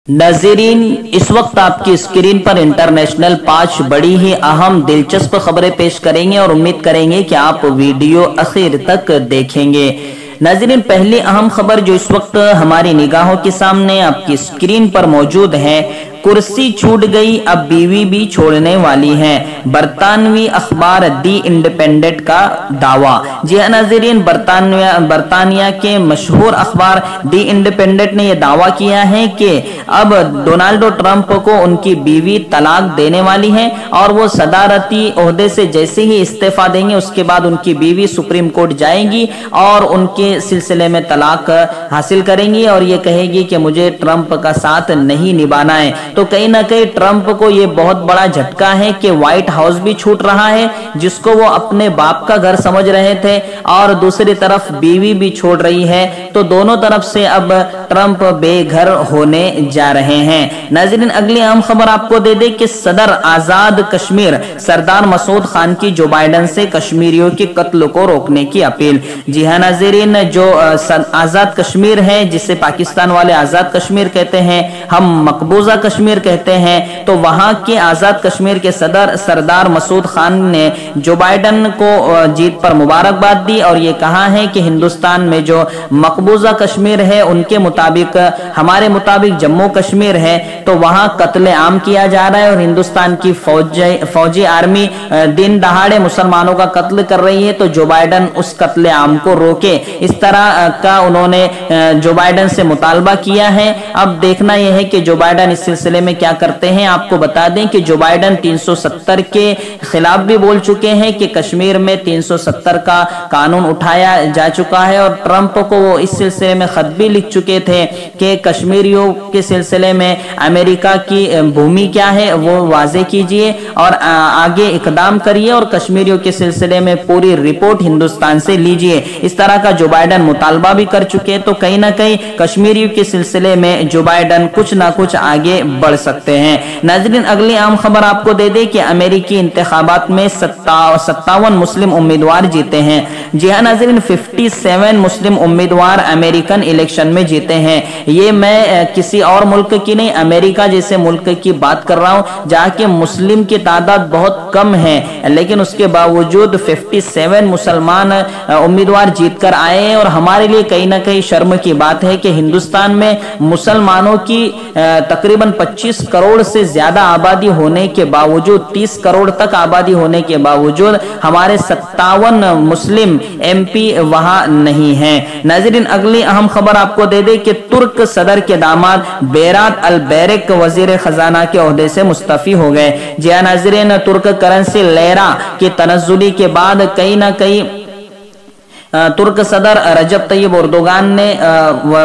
नाज़रीन, इस वक्त आपकी स्क्रीन पर इंटरनेशनल 5 बड़ी ही अहम दिलचस्प खबरें पेश करेंगे और उम्मीद करेंगे कि आप वीडियो आखिर तक देखेंगे। नाज़रीन, पहली अहम खबर जो इस वक्त हमारी निगाहों के सामने आपकी स्क्रीन पर मौजूद है, कुर्सी छूट गई, अब बीवी भी छोड़ने वाली है। बरतानवी अखबार दी इंडिपेंडेंट का दावा। जी हाँ नाज़रीन, बरतानिया के मशहूर अखबार दी इंडिपेंडेंट ने यह दावा किया है कि अब डोनाल्ड ट्रंप को उनकी बीवी तलाक देने वाली है और वो सदारती ओहदे से जैसे ही इस्तीफा देंगे उसके बाद उनकी बीवी सुप्रीम कोर्ट जाएगी और उनके सिलसिले में तलाक हासिल करेंगी और ये कहेगी कि मुझे ट्रंप का साथ नहीं निभाना है। तो कहीं ना कहीं ट्रंप को ये बहुत बड़ा झटका है कि व्हाइट हाउस भी छूट रहा है, जिसको वो अपने बाप का घर समझ रहे थे, और दूसरी तरफ बीवी भी छोड़ रही है। तो दोनों तरफ से अब ट्रंप बेघर होने जा रहे हैं। नाज़रीन, अगली अहम खबर आपको दे दे कि सदर आजाद कश्मीर सरदार मसूद खान की जो बाइडन से कश्मीरियों के कत्ल को रोकने की अपील। जी हाँ नाज़रीन, जो आजाद कश्मीर है, जिसे पाकिस्तान वाले आजाद कश्मीर कहते हैं, हम मकबूजा कश्मीर कहते हैं, तो वहां के आजाद कश्मीर के सदर सरदार मसूद खान ने जो बाइडन को जीत पर मुबारकबाद दी और ये कहा है कि हिंदुस्तान में जो मकबूजा कश्मीर है उनके मुताबिक, हमारे मुताबिक जम्मू कश्मीर है, तो वहां कत्ले आम किया जा रहा है और हिंदुस्तान की फौजी आर्मी दिन दहाड़े मुसलमानों का कत्ल कर रही है। तो जो बाइडन उस कत्ले आम को रोके, इस तरह का उन्होंने जो बाइडन से मुतालबा किया है। अब देखना यह है कि जो बाइडन इस सिलसिले में क्या करते हैं। आपको बता दें कि जो बाइडन 370 के खिलाफ भी बोल चुके हैं कि कश्मीर में 370 का कानून उठाया जा चुका है और ट्रंप को वो इस सिलसिले में खत भी लिख चुके थे कि कश्मीरियों के सिलसिले में अमेरिका की भूमि क्या है वो वाजे कीजिए और आगे इकदाम करिए और कश्मीरियों के सिलसिले में पूरी रिपोर्ट हिंदुस्तान से लीजिए। इस तरह का जो बाइडन मुतालबा भी कर चुके हैं। तो कहीं ना कहीं कश्मीरियों के सिलसिले में जो बाइडन कुछ ना कुछ आगे बढ़ सकते हैं। नाज़रीन, अगली आम खबर आपको दे दे कि अमेरिकी इंतखाबात में 57 मुस्लिम उम्मीदवार जीते हैं। जी हाँ नाज़रीन, 57 मुस्लिम उम्मीदवार अमेरिकन इलेक्शन में जीते हैं। ये मैं किसी और मुल्क की नहीं, अमेरिका जैसे मुल्क की बात कर रहा हूँ जहाँ के मुस्लिम की तादाद बहुत कम है, लेकिन उसके बावजूद 57 मुसलमान उम्मीदवार जीत कर आए हैं। और हमारे लिए कहीं ना कहीं शर्म की बात है कि हिंदुस्तान में मुसलमानों की तकरीबन 25 करोड़ से ज्यादा आबादी होने के बावजूद, 30 करोड़ तक आबादी होने के बावजूद हमारे 57 मुस्लिम एमपी वहां नहीं है। नाज़रीन, अगली अहम खबर आपको दे दे कि तुर्क सदर के दामाद बेरात अल बैरक वजीर खजाना के ओहदे से मुस्तफी हो गए। जी हाँ नाज़रीन, तुर्क करेंसी लेरा की तनज़्ज़ुली के बाद कहीं ना कहीं तुर्क सदर रजब तैयब एर्दोगान ने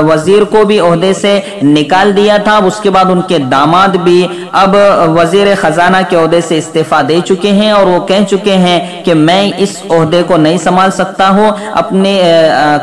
वजीर को भी ओहदे से निकाल दिया था। उसके बाद उनके दामाद भी अब वजीर खजाना के ओहदे से इस्तीफा दे चुके हैं और वो कह चुके हैं कि मैं इस ओहदे को नहीं संभाल सकता हूं अपने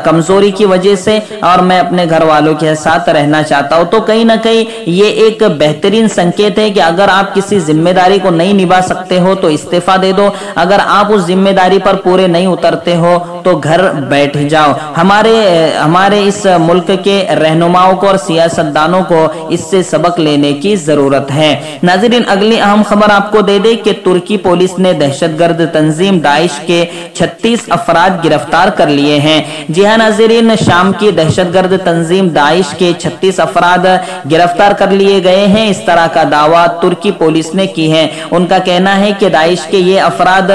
कमजोरी की वजह से और मैं अपने घर वालों के साथ रहना चाहता हूं। तो कहीं ना कहीं ये एक बेहतरीन संकेत है कि अगर आप किसी जिम्मेदारी को नहीं निभा सकते हो तो इस्तीफा दे दो, अगर आप उस जिम्मेदारी पर पूरे नहीं उतरते हो तो घर बैठ जाओ। हमारे इस मुल्क के रहनुमाओं को और सियासतदानों को इससे सबक लेने की जरूरत है। नाज़रीन, अगली अहम खबर आपको दे दे कि तुर्की पुलिस ने दहशतगर्द तंजीम दाइश के 36 अफराद गिरफ्तार कर लिए हैं। जी हाँ नाज़रीन, शाम की दहशतगर्द तंजीम दाइश के 36 अफराद गिरफ्तार कर लिए गए हैं। इस तरह का दावा तुर्की पुलिस ने की है। उनका कहना है कि दाइश के ये अफराद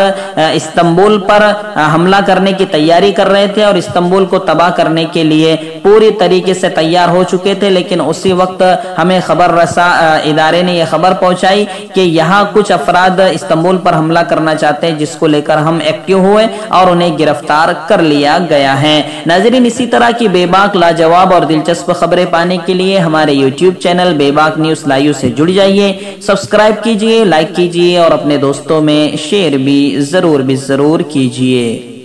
इस्तांबुल पर हमला करने की तैयारी कर रहे थे और इस्तांबुल को तबाह करने के लिए पूरी तरीके से तैयार हो चुके थे। लेकिन उसी वक्त हमें खबर रसा इदारे ने यह खबर पहुंचाई कि यहाँ कुछ अफराद इस्तांबुल पर हमला करना चाहते हैं, जिसको लेकर हम एक्टिव हुए और उन्हें गिरफ्तार कर लिया गया है। नाज़रीन, इसी तरह की बेबाक, लाजवाब और दिलचस्प खबरें पाने के लिए हमारे यूट्यूब चैनल बेबाक न्यूज लाइव से जुड़ जाइए, सब्सक्राइब कीजिए, लाइक कीजिए और अपने दोस्तों में शेयर भी जरूर कीजिए।